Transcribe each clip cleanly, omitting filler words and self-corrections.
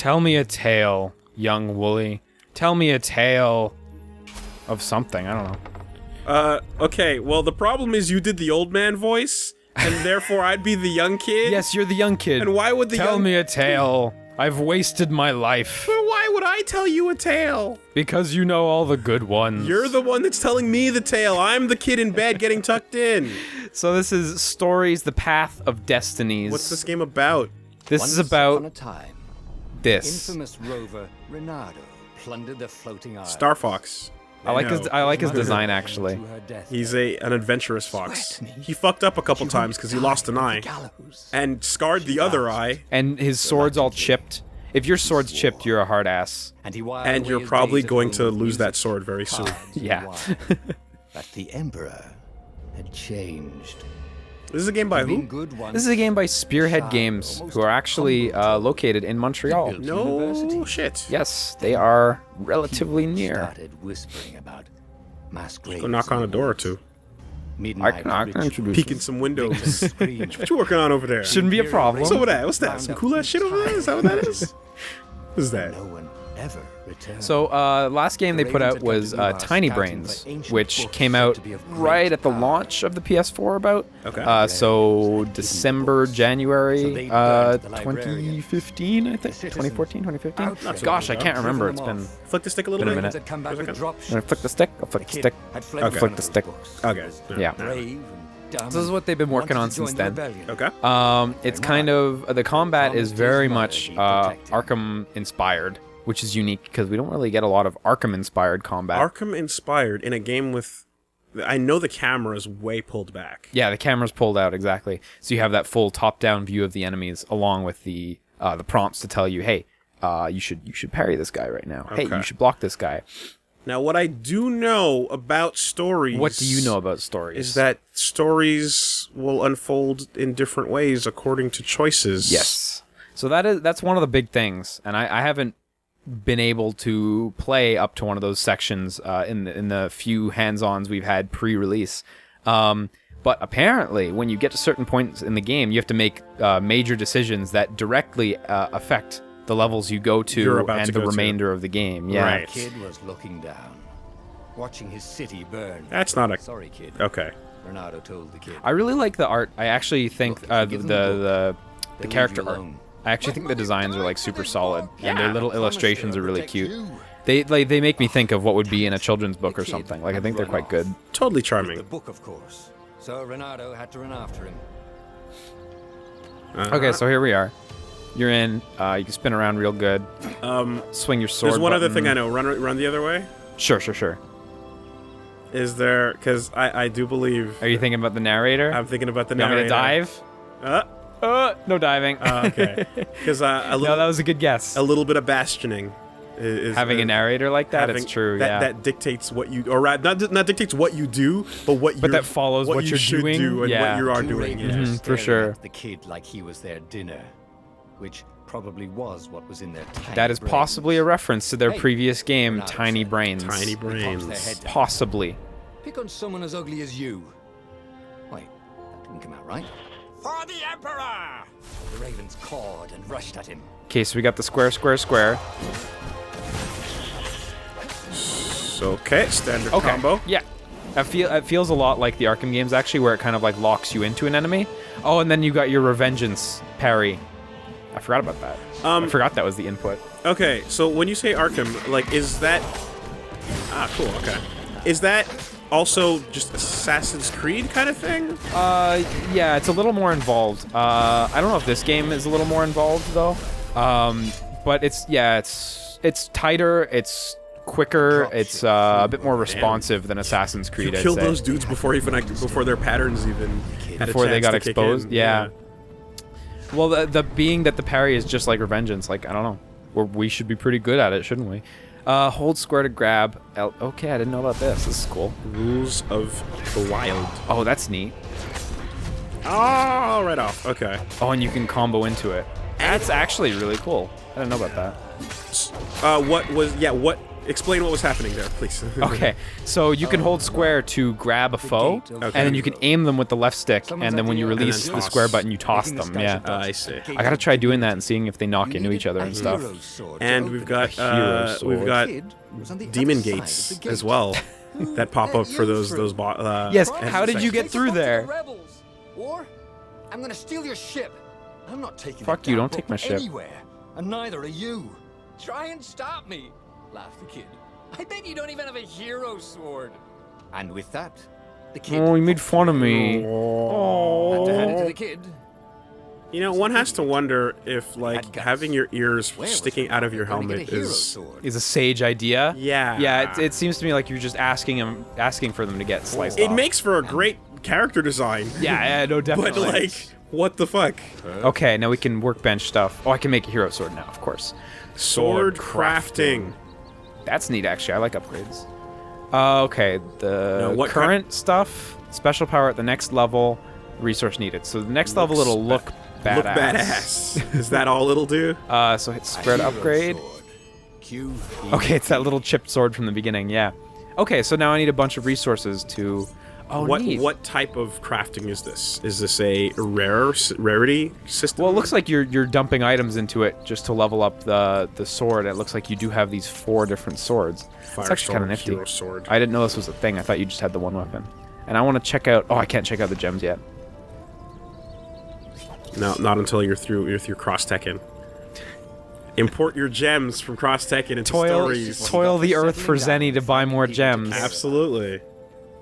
Tell me a tale, young Woolie. Tell me a tale of something. I don't know. Okay, well, the problem is you did the old man voice, and therefore I'd be the young kid. Yes, you're the young kid. And why would the Tell me a tale. I've wasted my life. But why would I tell you a tale? Because you know all the good ones. You're the one that's telling me the tale. I'm the kid in bed getting tucked in. So this is Stories, the Path of Destinies. What's this game about? This is about Once upon a time, this. infamous rover Reynardo plundered the floating isle. Star Fox. I like his design actually. He's an adventurous fox. He fucked up a couple times because he lost an eye and scarred the other eye. And his sword's all chipped. If your sword's chipped, you're a hard ass. And you're probably going to lose that sword very soon. Yeah. But the Emperor had changed. This is a game by who? This is a game by Spearhead Games, who are actually located in Montreal. No shit. Yes, they are relatively near. Started whispering about mass graves. Go knock on a door or two. I can introduce Peek in some windows. What you working on over there? Shouldn't be a problem. What's over there? What's that? Some cool ass shit over there? Is that what that is? What is that? No one ever returned. So, last game they put out was Tiny Brains, which came out right at the launch of the PS4 about. Okay. So, December, January, 2015, I think? 2014, 2015? Gosh, I can't remember. It's been Flick the stick a little been a bit. minute. Come back with drop I'll flick the stick, I'll flick the stick, I'll flick the stick. Okay. Yeah. brave and dumb. This is what they've been working on Wanted to since join the then. rebellion. Okay. It's kind of, the combat is very much Arkham-inspired, which is unique because we don't really get a lot of Arkham-inspired combat. Arkham-inspired in a game with... I know the camera is way pulled back. Yeah, the camera's pulled out, exactly. So you have that full top-down view of the enemies, along with the prompts to tell you, hey, you should parry this guy right now. Hey, Okay. you should block this guy. Now, what I do know about stories... What do you know about stories? Is that stories will unfold in different ways according to choices. Yes. So that's one of the big things, and I haven't been able to play up to one of those sections in the few hands-ons we've had pre-release. But apparently, when you get to certain points in the game, you have to make major decisions that directly affect the levels you go to and the remainder of the game. Yeah. Right. The kid was looking down, watching his city burn. That's not a... Sorry, kid. Okay. Reynardo told the kid. I really like the art. I actually think the character art. alone. I actually think the designs are like super solid, and their little illustrations are really cute. They make me think of what would be in a children's book or something. Like I think they're quite good. Totally The charming. book, of course. So Reynardo had to run after him. Okay, so here we are. You're in. You can spin around real good. Swing your sword. There's one other button. thing I know. Run the other way. Sure. Is there... Because I do believe... Are you thinking about the narrator? I'm thinking about the You want me narrator. to dive? No diving. Okay. Because No, that was a good guess. a little bit of bastioning is Having a narrator like that, it's having- true. that, Yeah. That dictates what you... Or not dictates what you do, but what you... But that follows what you you're should doing. do and Yeah. what you are Two doing. ravens Yeah. were Mhm, for staring sure. at the kid like he was their dinner, which probably was what was in their tiny That is possibly a brains. reference to their Hey, previous game, Reynardo Tiny said. Brains. Tiny He pops their brains. head down. Possibly. Pick on someone as ugly as you. Wait, that didn't come out right. For the Emperor! The ravens cawed and rushed at him. Okay, so we got the square. So, okay, standard combo. Yeah. It feels a lot like the Arkham games, actually, where it kind of like locks you into an enemy. Oh, and then you got your Revengeance parry. I forgot about that. I forgot that was the input. Okay, so when you say Arkham, like, is that... Ah, cool, okay. Is that also just Assassin's Creed kind of thing? Yeah, it's a little more involved. I don't know if this game is a little more involved, though. But it's tighter, it's quicker, it's a bit more responsive than Assassin's Creed, You I'd killed say. those dudes before their patterns even had Before a they chance got to kick exposed, in. yeah. Well, the being that the parry is just like Revengeance, like, I don't know. We should be pretty good at it, shouldn't we? Hold square to grab. Okay, I didn't know about this. This is cool. Rules of the Wild. Oh, that's neat. Oh, right off. Okay. Oh, and you can combo into it. That's actually really cool. I didn't know about that. What explain what was happening there, please. Okay, so you can hold square to grab a foe, and then you can aim them with the left stick, and then when you release the square button, you toss them. Yeah. I see. I gotta try doing that and seeing if they knock into each other and stuff. And we've got demon gates as well that pop up for those Yes. How did you get through there? Rebels, or I'm gonna steal your ship. I'm not taking Fuck that you, damn don't take book my ship. anywhere, and neither are you. Try and stop me, laughed the kid. I bet you don't even have a hero sword. And with that, the kid. Oh, he made fun of me. had to hand it to the kid. You know, one has to wonder if, like, Had guts. having your ears Where was sticking her out of your father gonna helmet get a hero is... sword? Is a sage idea. Yeah. Yeah. It seems to me like you're just asking for them to get sliced It off. makes for a great character design. Yeah. No, definitely. But, like, what the fuck? Okay, now we can workbench stuff. Oh, I can make a hero sword now, of course. Sword crafting. That's neat, actually. I like upgrades. Okay, the Now, what current stuff, special power at the next level, resource needed. So the next level it'll look badass. Look badass. Is that all it'll do? So hit square to Hero upgrade. sword. Q, E, Okay, it's that little chipped sword from the beginning, yeah. Okay, so now I need a bunch of resources to... Oh, neat. What type of crafting is this? Is this a rarity system? Well, it looks like you're dumping items into it just to level up the sword. It looks like you do have these 4 different swords. It's actually kind of nifty. Hero sword. I didn't know this was a thing. I thought you just had the one weapon. And I want to check out... Oh, I can't check out the gems yet. No, not until you're through Cross Tekken. Import your gems from Cross Tekken into stories. Toil the earth for Zenny to buy more gems. Absolutely.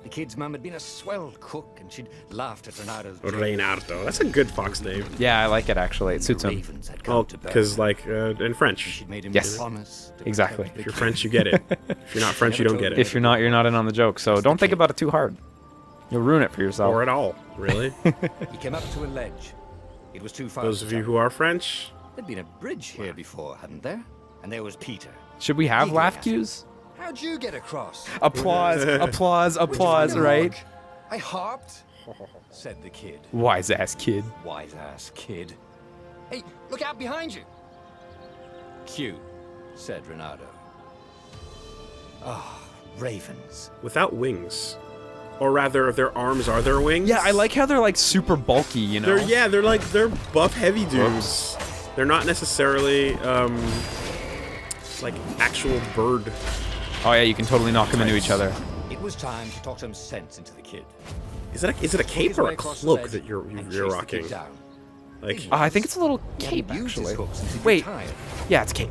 The kid's mum had been a swell cook, and she'd laughed at Renado's Reynardo. That's a good fox name. Yeah, I like it actually. It suits him. ravens had come Oh, to because, Burma. like, in French. She'd made him Yes. promise to Exactly. protect If the you're French, you get it. If you're not French, you don't get it. If you're not in on the joke. So don't think about it too hard. You'll ruin it for yourself. Or at all, really. He came up to a ledge. It was too far. Those to of you jump. who are French, There'd been a bridge here before, hadn't there? And there was Peter. Should we have Giggling laugh at cues? How'd you get across? Applause, applause, applause, right? I harped, said the kid. Wise ass kid. Wise ass kid. Hey, look out behind you. Q, said Renato. Ah, ravens. without wings. Or rather, their arms are their wings. Yeah, I like how they're like super bulky, you know? They're buff heavy dudes. They're not necessarily, like actual bird. Oh yeah, you can totally knock them into each other. It was time to talk some sense into the kid. Is it a cape or a cloak that you're rocking? Like, I think it's a little cape, actually. Wait, yeah, it's cape.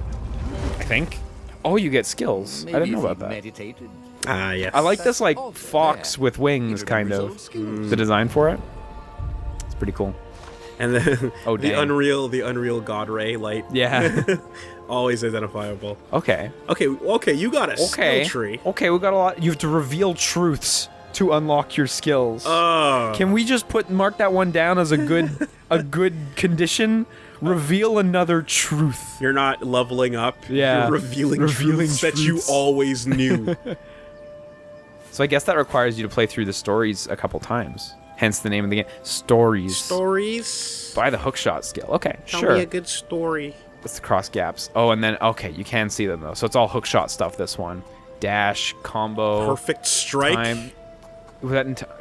I think. Oh, you get skills. I didn't know about that. Meditated. yes. I like this like fox with wings, kind of. The design for it. It's pretty cool. And then Oh, the dang. Unreal God Ray light. Yeah. Always identifiable. Okay. Okay, you got a skill tree. Okay, we got a lot. You have to reveal truths to unlock your skills. Can we just mark that one down as a good condition? Reveal another truth. You're not leveling up. Yeah. You're revealing truths that you truths. always knew. So I guess that requires you to play through the stories a couple times. Hence the name of the game. Stories. Stories. By the hookshot skill. Okay, Tell sure. me a good story. That's the cross gaps. Oh, and then, okay, you can see them though. So it's all hookshot stuff, this one. Dash, combo. Perfect strike. Time.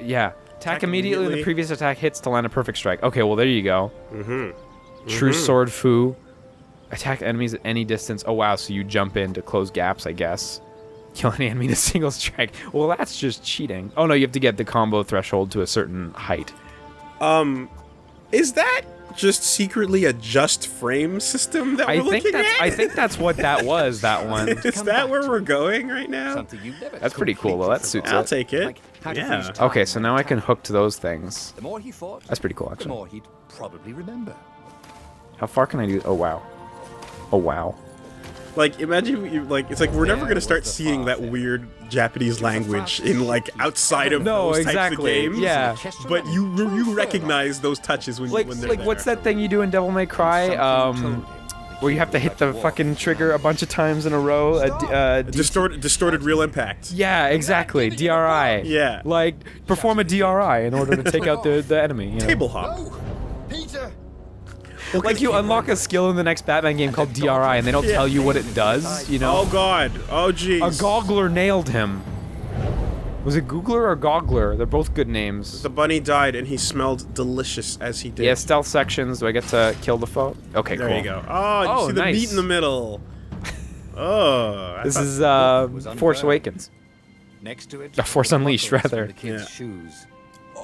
Yeah. Attack immediately when the previous attack hits to land a perfect strike. Okay, well, there you go. True sword foo. Attack enemies at any distance. Oh, wow, so you jump in to close gaps, I guess. Kill any enemy in a single strike. Well, that's just cheating. Oh, no, you have to get the combo threshold to a certain height. Is that just secretly a just frame system that we're looking at? I think that's what that was, that one. Is that where we're going right now? Something you've never That's pretty cool, though. That suits I'll it. take it. Like how to freeze Yeah. time Okay, so now I can hook to those things. The more he fought, That's pretty cool, the actually. more he'd probably remember. How far can I do? Oh, wow. Oh, wow. Like, imagine you, like, it's like we're never gonna start seeing that weird Japanese language in, like, outside of No, those exactly. types of games. Yeah. But you recognize those touches when Like, when they're like there. what's that thing you do in Devil May Cry? Where you have to hit the fucking trigger a bunch of times in a row. Distorted real impact. Yeah, exactly. DRI. Yeah. Like, perform a DRI in order to take out the enemy. You know? Table hop. Oh, Peter! Like you unlock a skill in the next Batman game called DRI, and they don't tell you what it does. You know? Oh God! Oh jeez! A goggler nailed him. Was it Googler or Goggler? They're both good names. The bunny died, and he smelled delicious as he did. Yeah, stealth sections. Do I get to kill the foe? Okay, there cool. you go. Oh, you see the nice. meat in the middle. Oh, This is was Force unburned. Awakens. Next to it, Force were Unleashed, buckles from rather. The kid's Yeah. shoes.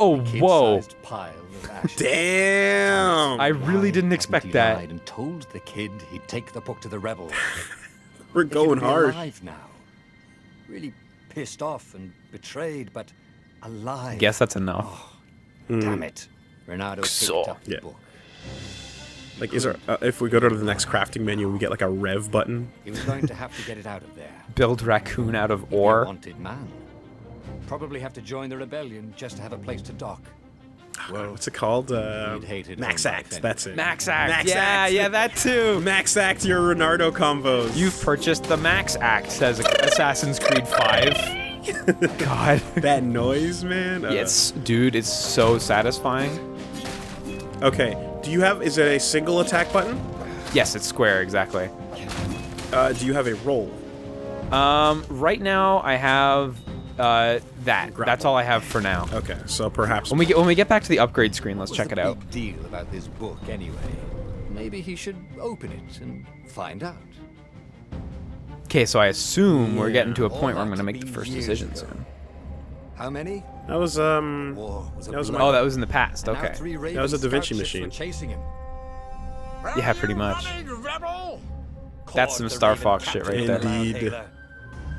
Oh, whoa! Kid-sized pile of ashes. damn! I really didn't Hadn't expect he that. lied and told the kid he'd take the book to the rebels. We're The kid going would be hard. alive now. Really pissed off and betrayed, but alive. Guess that's enough. Damn it. Renato So- picked up the Yeah. book. Like, is there? If we go to the next crafting menu, we get like a rev button. He was going to have to get it out of there. Build raccoon out of He ore. wanted man. Probably have to join the rebellion just to have a place to dock. Well, What's it called? He'd hated Max home back Act. then. That's it. Max Act. Max yeah, Act. yeah, that too. Max Act your Renardo combos. You've purchased the Max Act, says Assassin's Creed 5. God. that noise, man. Yes, dude, it's so satisfying. Okay. Do you have? Is it a single attack button? Yes, it's square, exactly. Do you have a roll? Right now I have that. Grapple. That's all I have for now. Okay. So perhaps. When we get back to the upgrade screen, let's What's check the it out. big deal about this book anyway? Maybe he should open it and find out. Okay, so I assume we're getting to a All point where I'm that going to to make the be first years decision ago. soon. How many? That was War was a That was blood. Oh, that was in the past. And now Okay. 3 That was a Da Raven Vinci scout ships were machine. Chasing him. Yeah, pretty much. That's some Caught the Star Raven Fox shit right captain there. Indeed. Hailer.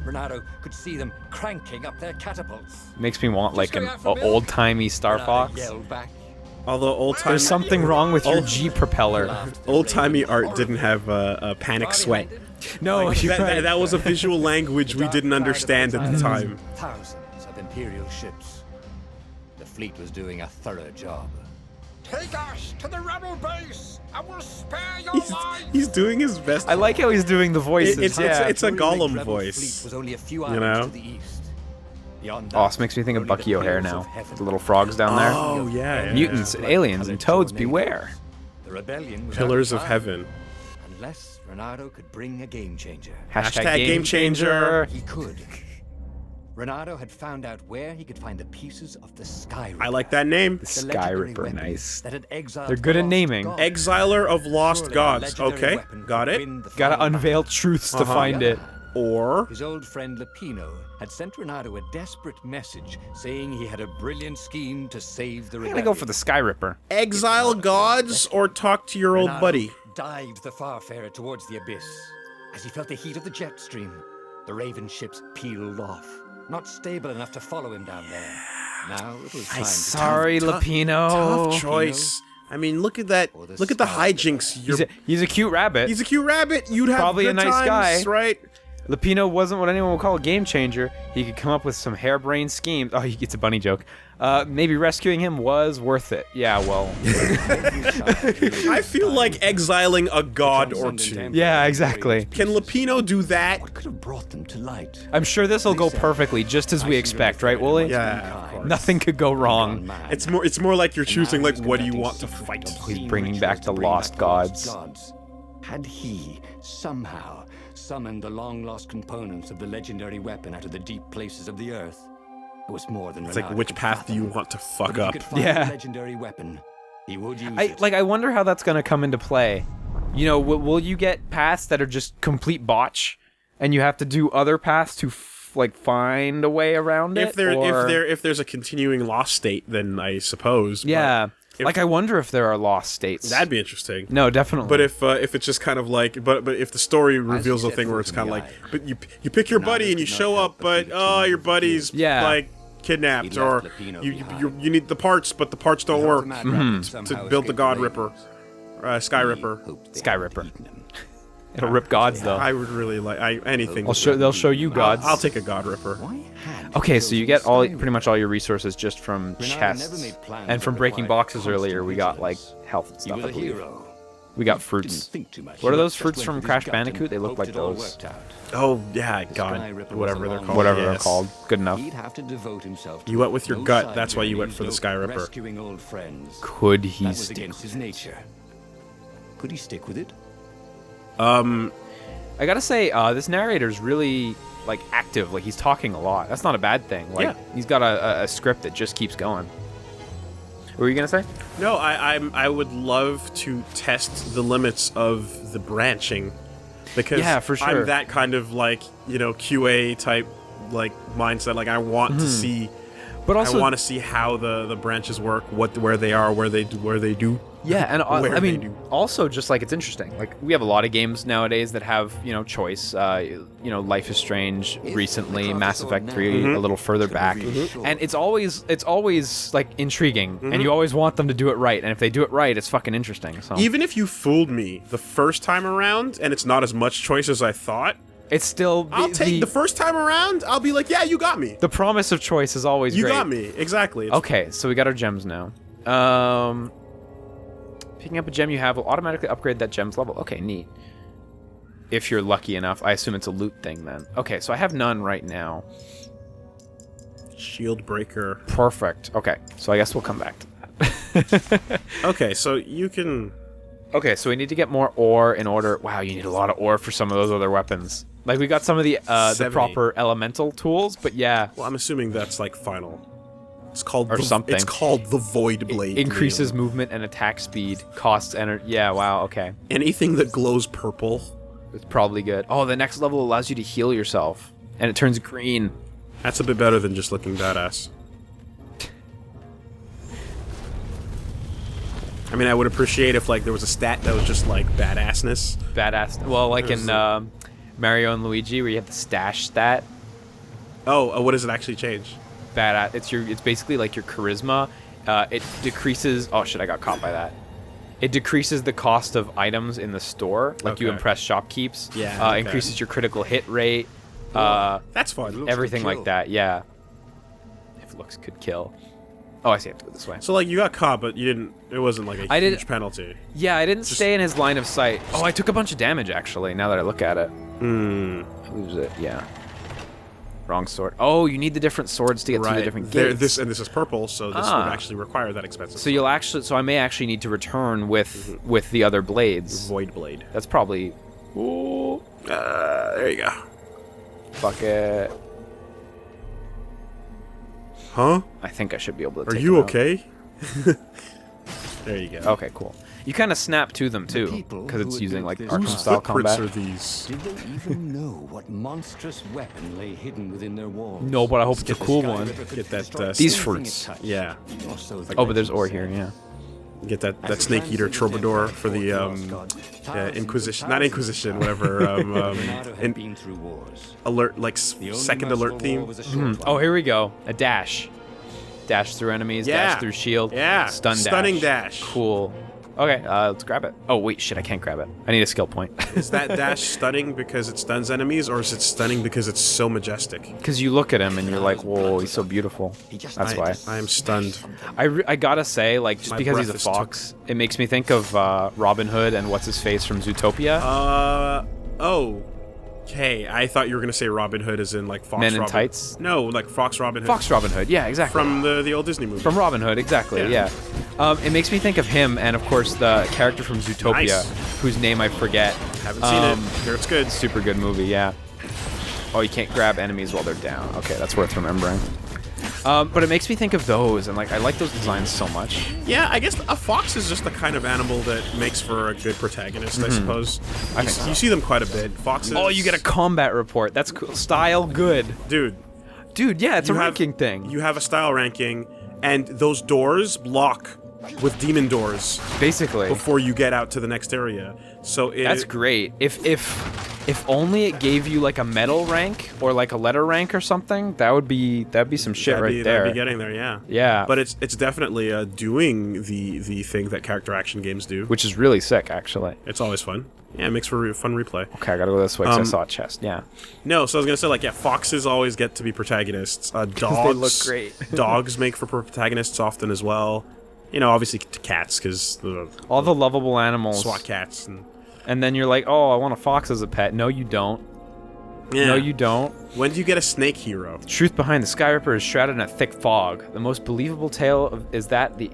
Renato could see them cranking up their catapults. Makes me want like Just an going out for milk. old-timey Star Renato Fox. yelled back. although old time There's something wrong with your Oh. G propeller. Laughed the old timey Raven. art didn't have a panic sweat. No, Like, you're right. that was a visual language we Dark didn't cloud of understand at the the time. Thousands of Imperial ships. The fleet was doing a thorough job. Take us to the rebel base, and we'll spare your He's, lives. he's doing his best. I like how he's doing the voices. It's a The Gollum rebel voice. fleet was only a few you islands know? to the east. Beyond Oh, that, this makes me think of only the Bucky O'Hare pillars now. of heaven. The little frogs down there. Oh yeah, Mutants and aliens and toads, beware. The rebellion was Pillars of out heaven. Unless Renato could bring a game changer. Hashtag game game changer. He could. Renato had found out where he could find the pieces of the Sky Ripper. I like that name. the Sky legendary Ripper, weapon nice. that had exiled They're good the at lost naming. gods. Exiler of Lost Surely a Gods. legendary Okay, weapon got could it. win the Gotta final unveil battle. truths to find it. Or His old friend Lupino had sent Renato a desperate message saying he had a brilliant scheme to save the I'm rebellion. gonna go for the Sky Ripper. exile gods, or talk to your old Renato buddy. dived the Farfarer towards the abyss. As he felt the heat of the jet stream, the Raven ships peeled off, not stable enough to follow him down there. Now it was time to Sorry, Tough Lapino. choice. I mean, look at that. Or the Look at the Sky hijinks. He's a cute rabbit. He's a cute rabbit. You'd have Probably a good nice times, guy. right? Lapino wasn't what anyone would call a game changer. He could come up with some harebrained schemes. Oh, it's a bunny joke. Maybe rescuing him was worth it. Yeah, well. I feel like exiling a god or two. Yeah, exactly. Can Lapino do that? What could have brought them to light? I'm sure this will go perfectly, just as we expect, right, Wooly? Yeah, of course. Nothing could go wrong. It's more like you're choosing like what do you want to fight? He's bringing back the lost gods. Had he somehow summoned the long-lost components of the legendary weapon out of the deep places of the earth? It was more than It's like which path do you want to fuck up? Yeah. The legendary weapon, he would use it. I wonder how that's gonna come into play. You know, will you get paths that are just complete botch, and you have to do other paths to find a way around it? If there's a continuing lost state, then I suppose. but Yeah. if- I wonder if there are lost states. that'd be interesting. No, definitely. But if it's just kind of like, but if the story reveals a set thing where foot it's in kind of the like, eye, but you pick your buddy and you could not show help up, but but feel oh, your too buddy's Yeah. like kidnapped, He or left Lapino you behind. you need the parts, but the parts don't He helped work the Mad Rabbit somehow to build the escape God Ravens. Ripper, Sky He Ripper. hoped they Sky had Ripper. eaten him. It'll rip gods, though. I would really like anything. They'll show you gods. I'll take a God Ripper. Why had Okay, he so you chosen get all Sky pretty much all your resources just from Renato never chests, made plans and from that breaking required boxes earlier. We got like constant health and He stuff. was I a believe. hero. We got Didn't fruits. think too much. What are He those just fruits went from with his Crash gut Bandicoot? and They look hoped like it all those. worked out. Oh yeah, Sky God, Ripper was whatever a they're long called. Whatever they're yes. called. Good enough. He'd have to devote himself to You went with your no gut, side that's why you went journeys, for the no Sky Ripper. Rescuing old friends. Could That he was stick? against his nature. Could he stick with it? I gotta say, this narrator's really like active. Like he's talking a lot. That's not a bad thing. Like he's got a script that just keeps going. What were you gonna say? No, I would love to test the limits of the branching, because for sure. I'm that kind of like QA type like mindset. Like I want to see, but also I want to see how the branches work, where they are, where they do. Yeah, and Where I they mean, do. also just like it's interesting. Like we have a lot of games nowadays that have choice. Life is Strange recently, Mass Effect 3 a little further back, and it's always like intriguing, and you always want them to do it right. And if they do it right, it's fucking interesting. So Even if you fooled me the first time around, and it's not as much choice as I thought, it's still I'll take the first time around. I'll be like, yeah, you got me. The promise of choice is always You great. got me exactly. Okay, so we got our gems now. Picking up a gem you have will automatically upgrade that gem's level. Okay, neat. If you're lucky enough. I assume it's a loot thing then. Okay, so I have none right now. Shield breaker. Perfect. Okay, so I guess we'll come back to that. Okay, so you can. Okay, so we need to get more ore in order. Wow, you need a lot of ore for some of those other weapons. Like we got some of the 70. proper elemental tools, but yeah. Well, I'm assuming that's like final. It's called something. It's called the Void Blade. Increases movement and attack speed, costs energy. Yeah, wow, okay. Anything that glows purple. It's probably good. Oh, the next level allows you to heal yourself, and it turns green. That's a bit better than just looking badass. I mean, I would appreciate if like there was a stat that was just like badassness. Badass. Well, like in Mario and Luigi, where you have the stash stat. Oh, what does it actually change? Badass. It's basically like your charisma. It decreases. Oh shit! I got caught by that. It decreases the cost of items in the store, like you Okay. impress shopkeeps. Yeah, okay. Increases your critical hit rate. That's fun. Everything like that. Yeah. If looks could kill. Oh, I see. I have to go this way. So like you got caught, but you didn't. It wasn't like a huge penalty. Yeah, I didn't stay in his line of sight. Oh, I took a bunch of damage actually. Now that I look at it. Lose it. Yeah. Wrong sword. Oh, you need the different swords to get through the different gates. This is purple, so this would actually require that expensive. So I may actually need to return with the other blades. Void Blade. That's probably. Ooh. There you go. Fuck it. Huh? I think I should be able to. Are take you them out. okay? There you go. Okay, cool. You kind of snap to them too, people because it's who had using built like this Arkham house. style Footprints combat. are these? Did they even know what monstrous weapon lay hidden within their walls? No, but I hope it's a cool one. Get that, These Anything fruits. it touched, Yeah. or so the Oh, but there's legends ore say. here. Yeah. Get that Snake Eater Troubadour for the Inquisition, not Inquisition, whatever. Leonardo had in- been through wars. alert, like The only second merciful alert war theme. was a short Oh, one. here we go. A dash. Dash through enemies. Yeah. Dash through shield. Yeah. Stun dash. Stunning dash. Cool. Okay, let's grab it. Oh wait, shit! I can't grab it. I need a skill point. Is that dash stunning because it stuns enemies, or is it stunning because it's so majestic? Because you look at him and you're like, whoa, he's so beautiful. That's why. I am stunned. I gotta say, like, just My because he's a breath is fox, it makes me think of Robin Hood and what's his face from Zootopia. Okay. I thought you were gonna say Robin Hood as in like Fox Men in Robin. Tights? No, like Fox Robin Hood. Fox Robin Hood, yeah, exactly. From the old Disney movie. From Robin Hood, exactly, Yeah. yeah. It makes me think of him and, of course, the character from Zootopia, Nice. whose name I forget. Haven't seen it. Here it's good. Super good movie, yeah. Oh, you can't grab enemies while they're down. Okay, that's worth remembering. But it makes me think of those, and like I like those designs so much. Yeah, I guess a fox is just the kind of animal that makes for a good protagonist, I suppose. I think so. You see them quite a bit. Foxes. Oh, you get a combat report. That's cool. Style good. Dude, Dude, yeah, it's a you have- ranking thing. You have a style ranking, and those doors block with demon doors Basically. before you get out to the next area. So That's great. If only it gave you like a medal rank or like a letter rank or something, that'd be some shit right there. That'd be getting there, yeah. Yeah. But it's definitely doing the thing that character action games do. Which is really sick, actually. It's always fun. Yeah, it makes for a fun replay. Okay, I gotta go this way because I saw a chest. Yeah. No, so I was gonna say, like, yeah, foxes always get to be protagonists. Dogs, they look great. Dogs make for protagonists often as well. You know, obviously cats, because All the lovable animals. SWAT cats. And then you're like, oh, I want a fox as a pet. No, you don't. Yeah. No, you don't. When do you get a snake hero? The truth behind the Sky Ripper is shrouded in a thick fog. The most believable tale is that the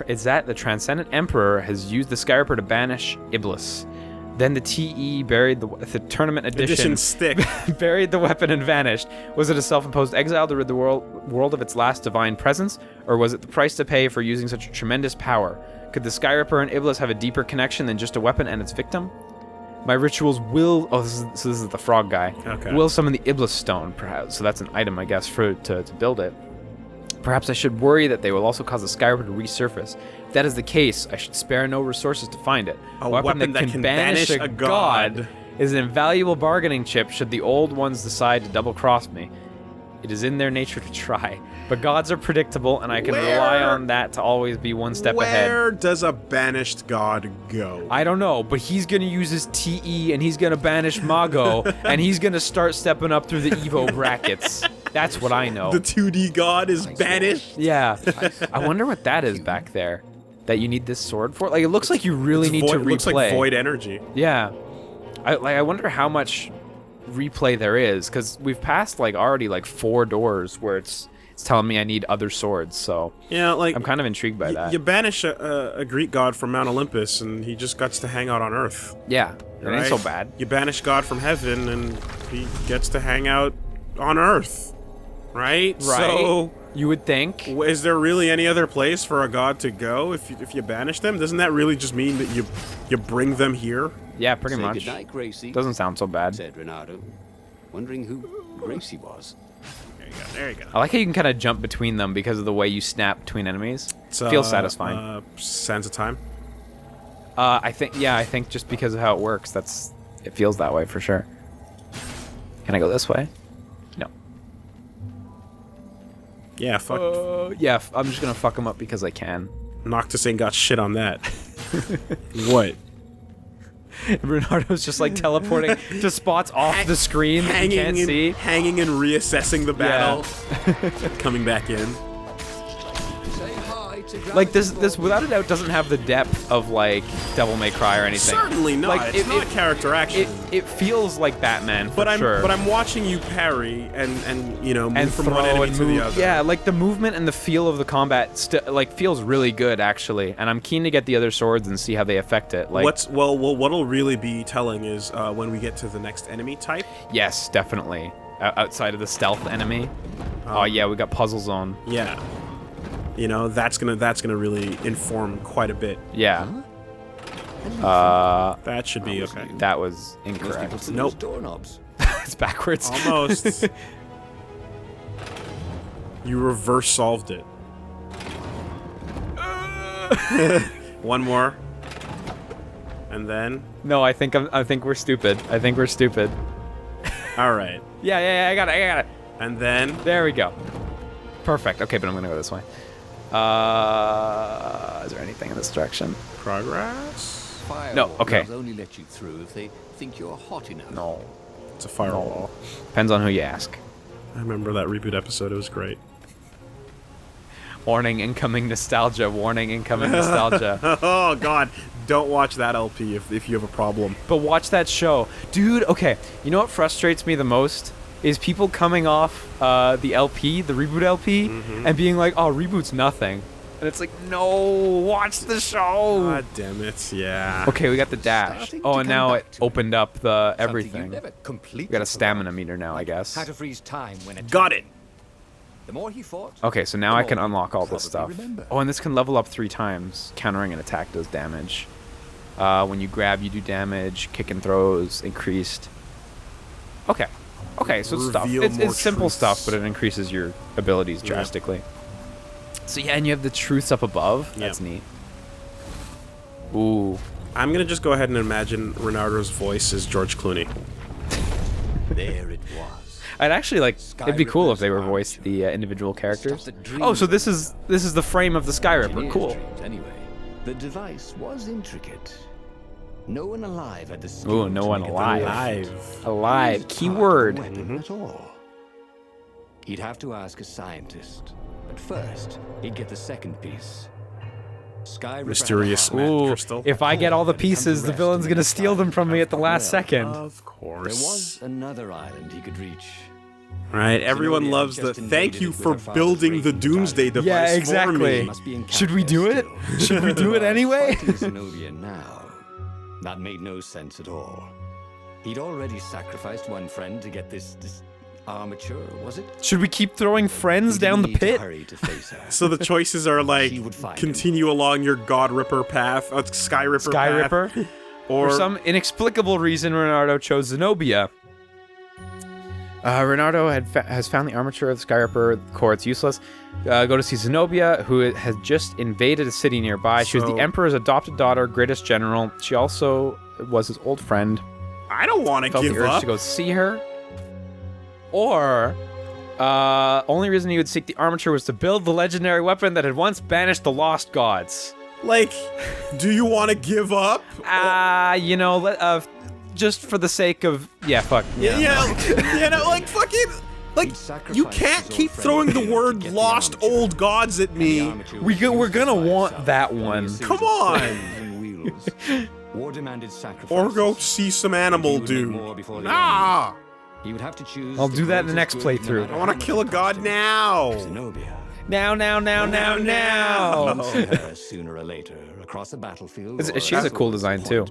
is that the Transcendent Emperor has used the Skyripper to banish Iblis. Then the TE buried the tournament edition stick. buried the weapon and vanished. Was it a self-imposed exile to rid the world of its last divine presence, or was it the price to pay for using such a tremendous power? Could the Skyripper and Iblis have a deeper connection than just a weapon and its victim? My rituals will... Oh, this is the frog guy. Okay. Will summon the Iblis stone, perhaps. So that's an item, I guess, to build it. Perhaps I should worry that they will also cause the Skyripper to resurface. If that is the case, I should spare no resources to find it. A weapon that can banish a god is an invaluable bargaining chip should the old ones decide to double-cross me. It is in their nature to try. But gods are predictable, and I can rely on that to always be one step ahead. Where does a banished god go? I don't know, but he's going to use his TE, and he's going to banish Mago, and he's going to start stepping up through the Evo brackets. That's what I know. The 2D god is banished? Yeah. I wonder what that is back there that you need this sword for. Like, it looks like you really need to replay. It looks like void energy. Yeah. I wonder how much replay there is, because we've passed already 4 doors where it's telling me I need other swords, so yeah, I'm kind of intrigued by that. You banish a Greek god from Mount Olympus, and he just gets to hang out on Earth. Yeah, it ain't so bad. You banish God from heaven, and he gets to hang out on Earth, right? So you would think. Is there really any other place for a god to go if you banish them? Doesn't that really just mean that you bring them here? Yeah, pretty much. Good night, Gracie. Doesn't sound so bad. Said Renato, wondering who Gracie was. There you go. I like how you can kind of jump between them because of the way you snap between enemies. Feels satisfying. Sands of time. I think just because of how it works, it feels that way for sure. Can I go this way? No. Yeah, fuck. I'm just gonna fuck them up because I can. Noctis ain't got shit on that. What? Bernardo's just teleporting to spots off the screen that you can't see. Hanging and reassessing the battle. Coming back in. This without a doubt doesn't have the depth of Devil May Cry or anything. Certainly not. It's not character action. It feels like Batman for sure. But I'm watching you parry and move from one throw enemy to the other. Yeah, the movement and the feel of the combat feels really good actually, and I'm keen to get the other swords and see how they affect it. What'll really be telling is when we get to the next enemy type. Yes, definitely. Outside of the stealth enemy. Oh yeah, we got Puzzle Zone. Yeah. That's gonna really inform quite a bit. Yeah. That should be okay. That was incorrect. Nope. Doorknobs. It's backwards. Almost. You reverse solved it. One more. And then. No, I think we're stupid. I think we're stupid. All right. Yeah, I got it. And then. There we go. Perfect. Okay, but I'm gonna go this way. Is there anything in this direction? Progress? No, okay. They'll only let you through if they think you're hot enough. No. It's a firewall. Depends on who you ask. I remember that reboot episode. It was great. Warning, incoming nostalgia. Warning, incoming nostalgia. Oh, God. Don't watch that LP if you have a problem. But watch that show. Dude, okay. You know what frustrates me the most? Is people coming off the LP, the reboot LP, and being like, oh, reboot's nothing. And it's like, no, watch the show. God damn it, yeah. Okay, we got the dash. Oh, and now it opened up the everything. We We got a stamina meter now, I guess. How to freeze time when it Got it. The more he fought. Okay, so now I can unlock all this Probably stuff. remember. Oh, and this can level up 3 times. Countering an attack does damage. When you grab, you do damage. Kick and throws increased. Okay. Okay, so it's stuff. Reveal It's more simple truths. stuff, but it increases your abilities drastically. So yeah, and you have the truths up above. Yeah. That's neat. Ooh. I'm going to just go ahead and imagine Renardo's voice is George Clooney. There it was. I'd actually it'd be cool if they were voiced the individual characters. Stuff that dreams Oh, so this of is the frame of the Skyripper. Engineer's Cool. dreams, anyway. The device was intricate. No one alive had the skill Ooh, no to one make it alive. work. Alive. Part Keyword. weapon at all. He'd have to ask a scientist, but first he'd get the second piece. Skyripper Mysterious had a man. heart. Ooh, Crystal. if I get all the pieces, the villain's gonna steal them from me at the last second. Of There course. was another island he could reach. Right, everyone loves the thank you for building the Doomsday device Yeah, for exactly. me. Must be in Should we do it? still. Should we do it anyway? Fighting Zenobia now. That made no sense at all. He'd already sacrificed one friend to get this armature, was it? Should we keep throwing friends He down the didn't need to pit? hurry to face her. So the choices are like She would find continue along your God Ripper path, Sky Ripper Sky path, Ripper? or For some inexplicable reason, Renardo chose Zenobia. Renardo has found the armature of the Sky Ripper core. It's useless. Go to see Zenobia, who has just invaded a city nearby. She was the So- Emperor's adopted daughter, greatest general. She also was his old friend. I don't want to Felt the give urge up. to go see her. Or, only reason he would seek the armature was to build the legendary weapon that had once banished the lost gods. Like, do you want to give up? You know, just for the sake of fuck. Like fucking, like He'd you sacrificed can't his old keep friend throwing the to word get the lost armature. old gods at The me. armature was We're used gonna by want itself. that Only a one. series Come of on. turns and wheels. War demanded sacrifices. Or go see some animal He would make dude. more before the Nah, end. He would have to choose. I'll do that in the greatest next good, playthrough. no matter I want how to much kill a it god cost him. now. Zenobia. Now. We'll see her sooner or later across the battlefield. She has a cool design too.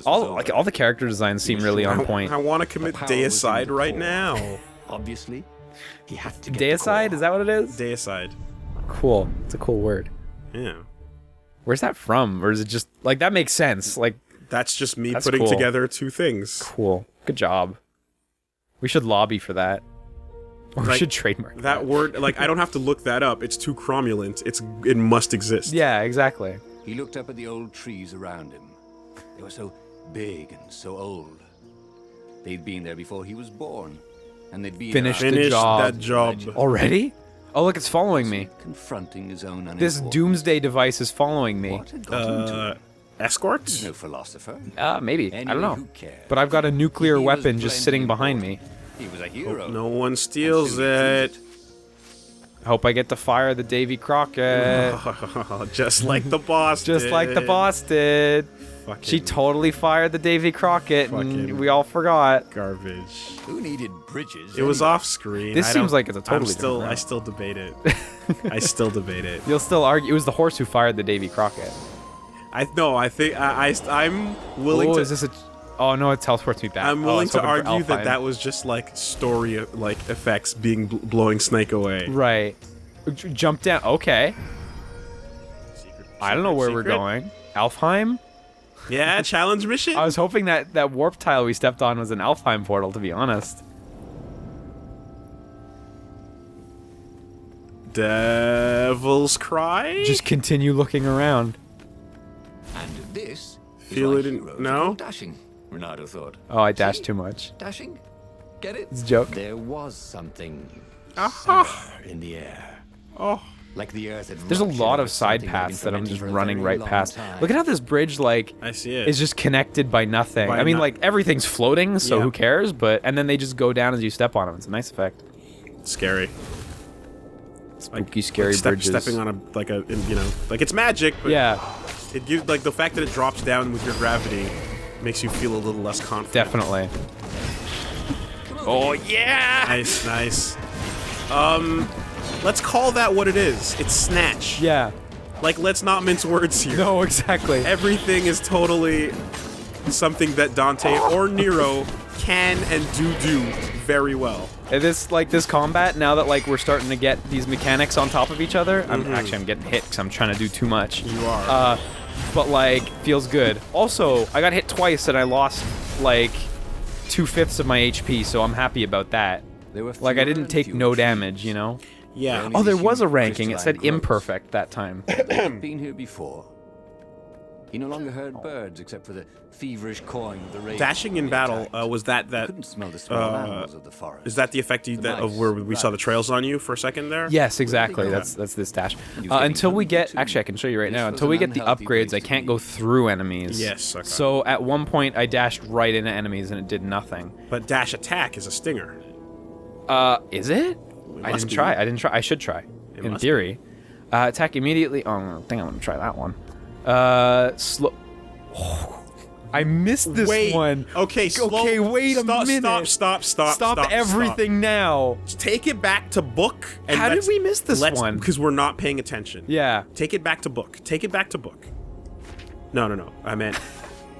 All the character designs seem really on point. I want to commit The power was in deicide the right core. now. Obviously, he had to get Deicide, is that what it is? Deicide. Cool. It's a cool word. Yeah. Where's that from? Or is it just like that makes sense? Like, That's just me That's putting cool. together two things. cool. Good job. We should lobby for that. Or we Like, should trademark That word, like, I don't have to look that up. It's too cromulent. It must exist. Yeah, exactly. He looked up at the old trees around him. They were so big and so old. They'd been there before he was born, and they'd be Finished around the Finish job. that job. Already? Oh, look, it's following me. confronting his own This unimportance. doomsday device is following me. What had got into him? Escort? He's no philosopher. Maybe. I don't Anyway, know. who cares? But I've got a nuclear He was weapon just blended sitting in behind board. me. He was a hero. No one And steals soon he it. proved I hope I get to fire the Davy Crockett. Just like the boss Just did. like the boss did. Fucking She totally fired the Davy Crockett, and Fucking we all forgot. garbage. Who needed bridges? It was anyway? off screen. This I seems don't- like it's a totally I'm still, different I route. still debate it. I still debate it. You'll still argue it was the horse who fired the Davy Crockett. I think I'm willing Oh, to. is this a? Oh no, it teleports me back. I'm Oh, I willing was to hoping for argue that Alfheim. that was just like story like effects being blowing Snake away. Right. Jump down. Okay. I don't know where we're Secret? going. Alfheim? Yeah, challenge mission. I was hoping that warp tile we stepped on was an Alfheim portal, to be honest. Devil's Cry. Just continue looking around. And this Feel is it why in- heroes no? go dashing. Renardo thought. Oh, I dashed too much. Dashing? Get it? It's a joke. There was something Aha. sour in the air. Oh, Like the earth had There's a ruptured lot over of side something that had been paths that I'm just fermenting for a running very right long past. time. Look at how this bridge, like, I see it. is just connected by nothing. By I mean, no- like, everything's floating, so Yeah. who cares? But and then they just go down as you step on them. It's a nice effect. scary. Spooky, scary Step- bridges. Stepping on like it's magic. But Yeah, It gives like the fact that it drops down with your gravity makes you feel a little less confident. definitely. Oh yeah! Nice. Let's call that what it is. It's Snatch. Yeah. Like, let's not mince words here. No, exactly. Everything is totally something that Dante or Nero can and do very well. And this combat, now that like we're starting to get these mechanics on top of each other, I'm getting hit because I'm trying to do too much. You are. But like feels good. Also, I got hit twice and I lost like 2/5 of my HP, so I'm happy about that. There were Like I fewer didn't and take fewer no trees. damage, you know. Yeah. Only Oh, there these was a huge ranking. It said crystalline growths. imperfect that time. They'd been here before. He no longer heard birds except for the feverish cawing of the ravens. Dashing in when they battle attacked. was that Couldn't smell the small animals of the forest. is that the effect of mice, where we saw the rabbits. trails on you for a second there? Yes, exactly. go? That's this dash. He was getting Until we hungry get, too. actually, I can show you right This now. was Until we an get the unhealthy upgrades, place I to can't be. go through enemies. Yes, okay. So at one point, I dashed right into enemies and it did nothing. But dash attack is a stinger. Is it? I must didn't be. try. I didn't try. I should try. In must theory. Attack immediately. Oh, I think I'm gonna try that one. Slow. I missed this Wait. one. Okay, Okay, wait a minute. Stop everything now. Take it back to book. And How did we miss this one? Because we're not paying attention. Yeah. Take it back to book. Take it back to book. No. I meant...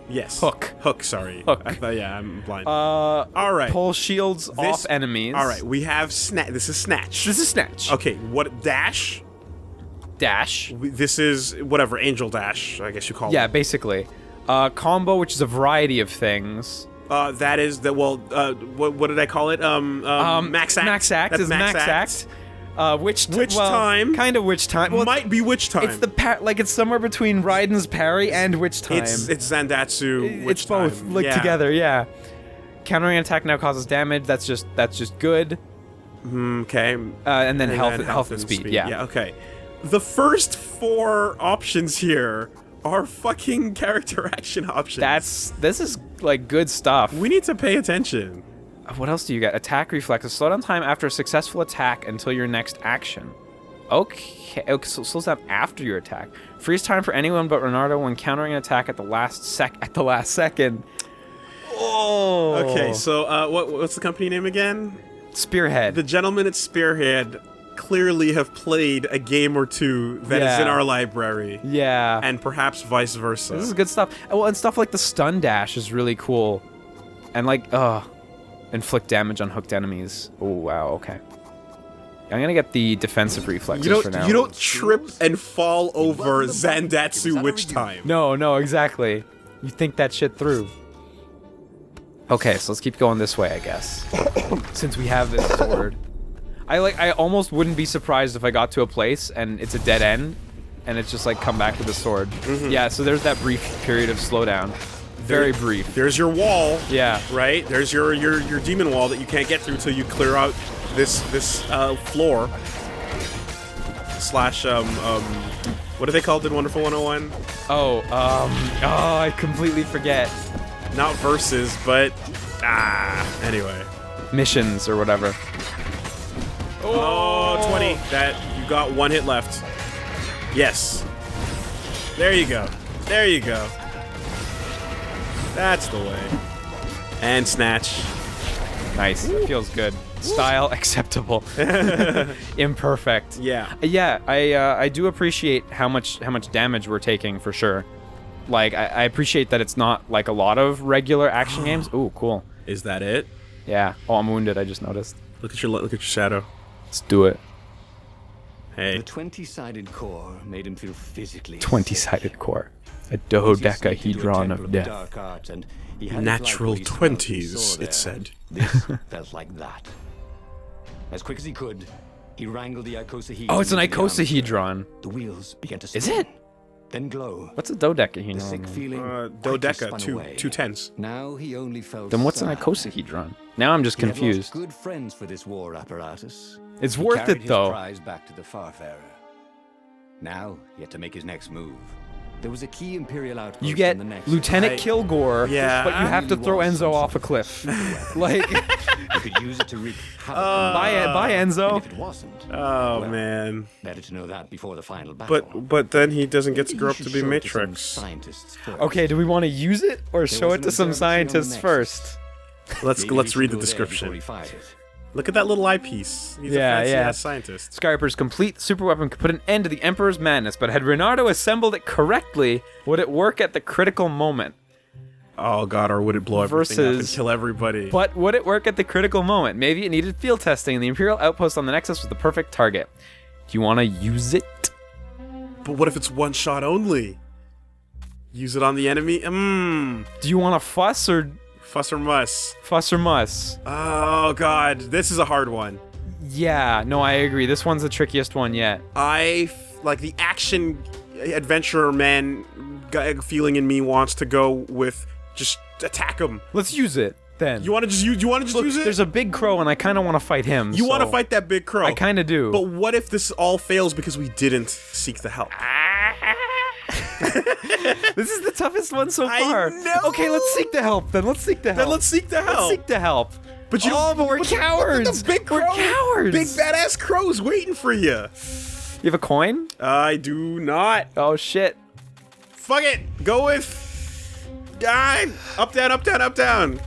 Yes. Hook, sorry. Hook. I thought, yeah, I'm blind. All right. Pull shields off enemies. All right, we have Snatch. This is Snatch. This is Snatch. Okay, what... Dash? Dash. This is, whatever, Angel Dash, I guess you call it. Yeah, basically. Combo, which is a variety of things. That is the what did I call it? Max Act. Max Act That's is Max Act. Witch time. Kind of Witch time. Well, might be Witch time. It's the it's somewhere between Raiden's parry and Witch time. It's Zandatsu. Witch it's both time. together. Yeah. Countering an attack now causes damage. That's just good. Okay. And then health and speed. Yeah. Okay. The first 4 options here are fucking character action options. This is like good stuff. We need to pay attention. What else do you got? Attack reflexes. Slow down time after a successful attack until your next action. Okay, so slows down after your attack. Freeze time for anyone but Renardo when countering an attack at the last second. Oh. Okay, so what's the company name again? Spearhead. The gentlemen at Spearhead clearly have played a game or two that is in our library. Yeah. And perhaps vice versa. This is good stuff. Well, and stuff like the stun dash is really cool. And inflict damage on hooked enemies. Oh, wow, okay. I'm gonna get the defensive reflexes for now. You don't trip and fall over Zandatsu Witch Time. No, exactly. You think that shit through. Okay, so let's keep going this way, I guess. Since we have this sword. I almost wouldn't be surprised if I got to a place and it's a dead end and it's just like come back with the sword. Yeah, so there's that brief period of slowdown. Very brief. There's your wall. Yeah. Right? There's your demon wall that you can't get through till you clear out this floor. Slash what are they called in Wonderful 101? I completely forget. Not verses, but anyway. Missions or whatever. Oh, 20. That you got 1 hit left. Yes. There you go. There you go. That's the way. And Snatch. Nice. That feels good. Style acceptable. Imperfect. Yeah. Yeah, I do appreciate how much damage we're taking for sure. Like I appreciate that it's not like a lot of regular action games. Ooh, cool. Is that it? Yeah. Oh, I'm wounded. I just noticed. Look at your shadow. Let's do it. Hey. The 20-sided core made him feel physically 20-sided core. A dodecahedron of death. Natural 20s, it said. This felt like that. As quick as he could, he wrangled the icosahedron. Oh, it's an into the armature. icosahedron. The wheels began to spin. Is it? Then glow. What's a The dodecahedron? sick feeling Dodeca, quickly spun away. two tens. Now he only felt Then what's an sad. icosahedron? Now I'm just He had lost confused. good friends for this war apparatus. It's He worth carried it his though. prize back to the Farfarer. Now he had to make his next move. There was a key Imperial outpost You get on the next. Lieutenant Kilgore, Yeah. but you have to throw Enzo off a cliff. Like, You could use it to wreak havoc. bye And Enzo. if it wasn't, Oh, well, man. better to know that before the final battle. But then he doesn't get to Maybe grow he up should to be show it to some Matrix. scientists first. Okay, do we want to use it or show was it an to some observatory on the scientists Nexus. first? Let's Maybe he should read the go there before description. he fired it. Look at that little eyepiece. He's a fancy-ass scientist. Skyriper's complete superweapon could put an end to the Emperor's madness, but had Renardo assembled it correctly, would it work at the critical moment? Oh god, or would it blow everything up and Versus- kill everybody? But would it work at the critical moment? Maybe it needed field testing, and the Imperial outpost on the Nexus was the perfect target. Do you want to use it? But what if it's one shot only? Use it on the enemy? Do you want to fuss or Fuss or muss? fuss or muss? Oh god, this is a hard one. Yeah, no, I agree. This one's the trickiest one yet. Like the action adventurer man feeling in me wants to go with just attack him. Let's use it then. You want to just use? You want to just Look, use it? there's a big crow, and I kind of want to fight him. You want to so- fight that big crow? I kind of do. But what if this all fails because we didn't seek the help? This is the toughest one so I far. know! Okay, let's seek the help then. Let's seek the help. Then let's seek the help. Let's seek the help. But you Oh, but we're but cowards. The big crow, We're cowards. Big badass crow's waiting for you. You have a coin? I do not. Oh shit. Fuck it. Go with God! Up, down, up, down, up, down.